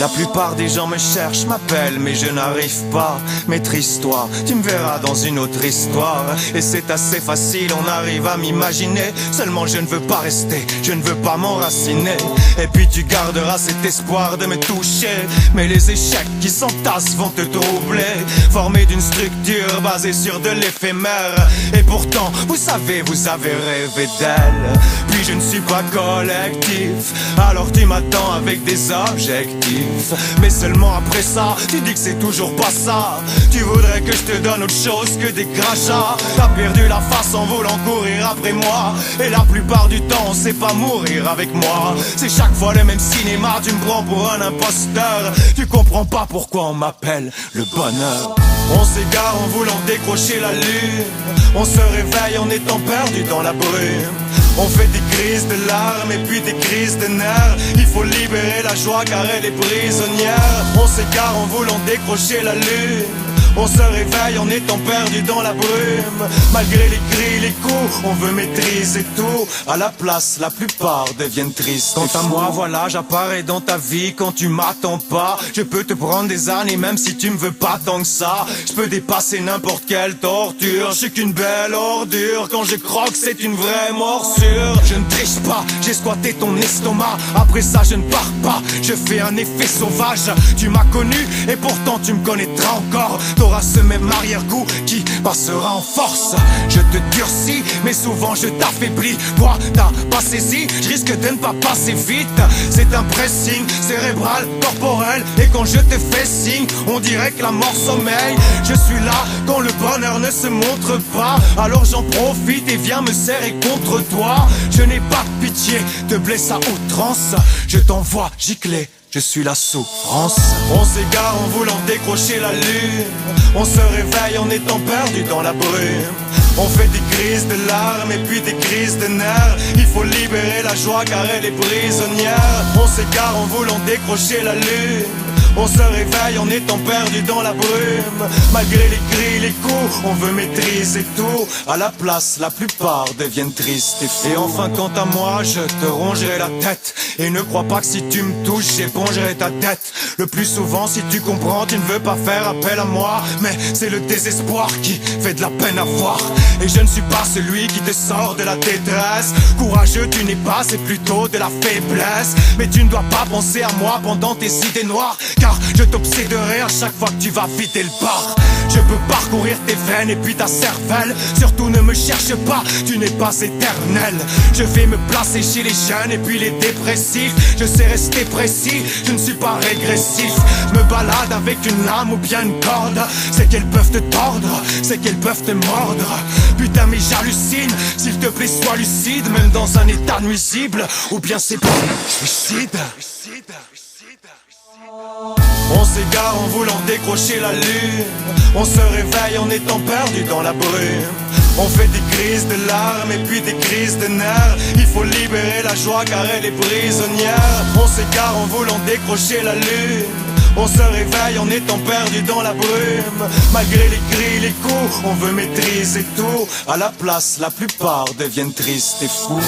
La plupart des gens me cherchent, m'appellent, mais je n'arrive pas. Maîtrise-toi, tu me verras dans une autre histoire. Et c'est assez facile, on arrive à m'imaginer. Seulement je ne veux pas rester, je ne veux pas m'enraciner. Et puis tu garderas cet espoir de me toucher. Mais les échecs qui s'entassent vont te troubler. Formés d'une structure basée sur de l'éphémère. Et pourtant, vous savez, vous avez rêvé d'elle. Puis je ne suis pas collectif, alors tu m'attends avec des objectifs. Mais seulement après ça, tu dis que c'est toujours pas ça. Tu voudrais que je te donne autre chose que des crachats. T'as perdu la face en voulant courir après moi. Et la plupart du temps on sait pas mourir avec moi. C'est chaque fois le même cinéma, tu me prends pour un imposteur. Tu comprends pas pourquoi on m'appelle le bonheur. On s'égare en voulant décrocher la lune. On se réveille en étant perdu dans la brume. On fait des crises de larmes et puis des crises de nerfs. Il faut libérer la joie car elle est prisonnière. On s'égare en voulant décrocher la lune. On se réveille en étant perdu dans la brume. Malgré les cris, les coups, on veut maîtriser tout. À la place, la plupart deviennent tristes. Quant à moi, voilà, j'apparais dans ta vie quand tu m'attends pas. Je peux te prendre des années même si tu me veux pas tant que ça. Je peux dépasser n'importe quelle torture. Je suis qu'une belle ordure. Quand je croque, c'est une vraie morsure. Je ne triche pas, j'ai squatté ton estomac. Après ça, je ne pars pas. Je fais un effet sauvage. Tu m'as connu et pourtant tu me connaîtras encore. T'auras ce même arrière-goût qui passera en force. Je te durcis, mais souvent je t'affaiblis. Quoi, t'as pas saisi? Je risque de ne pas passer vite. C'est un pressing cérébral, corporel. Et quand je te fais signe, on dirait que la mort sommeille. Je suis là quand le bonheur ne se montre pas. Alors j'en profite et viens me serrer contre toi. Je n'ai pas de pitié, te blesse à outrance. Je t'envoie gicler, je suis la souffrance. On s'égare en voulant décrocher la lune. On se réveille en étant perdu dans la brume. On fait des crises de larmes et puis des crises de nerfs. Il faut libérer la joie car elle est prisonnière. On s'égare en voulant décrocher la lune. On se réveille en étant perdu dans la brume. Malgré les cris, les coups, on veut maîtriser tout. À la place, la plupart deviennent tristes et fous. Et enfin quant à moi, je te rongerai la tête. Et ne crois pas que si tu me touches, j'épongerai ta tête. Le plus souvent, si tu comprends, tu ne veux pas faire appel à moi. Mais c'est le désespoir qui fait de la peine à voir. Et je ne suis pas celui qui te sort de la détresse. Courageux tu n'es pas, c'est plutôt de la faiblesse. Mais tu ne dois pas penser à moi pendant tes idées noires, car je t'obséderai à chaque fois que tu vas vider le bar. Je peux parcourir tes veines et puis ta cervelle. Surtout ne me cherche pas, tu n'es pas éternel. Je vais me placer chez les jeunes et puis les dépressifs. Je sais rester précis, je ne suis pas régressif. Je me balade avec une lame ou bien une corde. C'est qu'elles peuvent te tordre, c'est qu'elles peuvent te mordre. Putain mais j'hallucine, s'il te plaît sois lucide. Même dans un état nuisible, ou bien c'est pas suicide. On s'égare en voulant décrocher la lune. On se réveille en étant perdu dans la brume. On fait des crises de larmes et puis des crises de nerfs. Il faut libérer la joie car elle est prisonnière. On s'égare en voulant décrocher la lune. On se réveille en étant perdu dans la brume. Malgré les cris, les coups, on veut maîtriser tout. À la place, la plupart deviennent tristes et fous.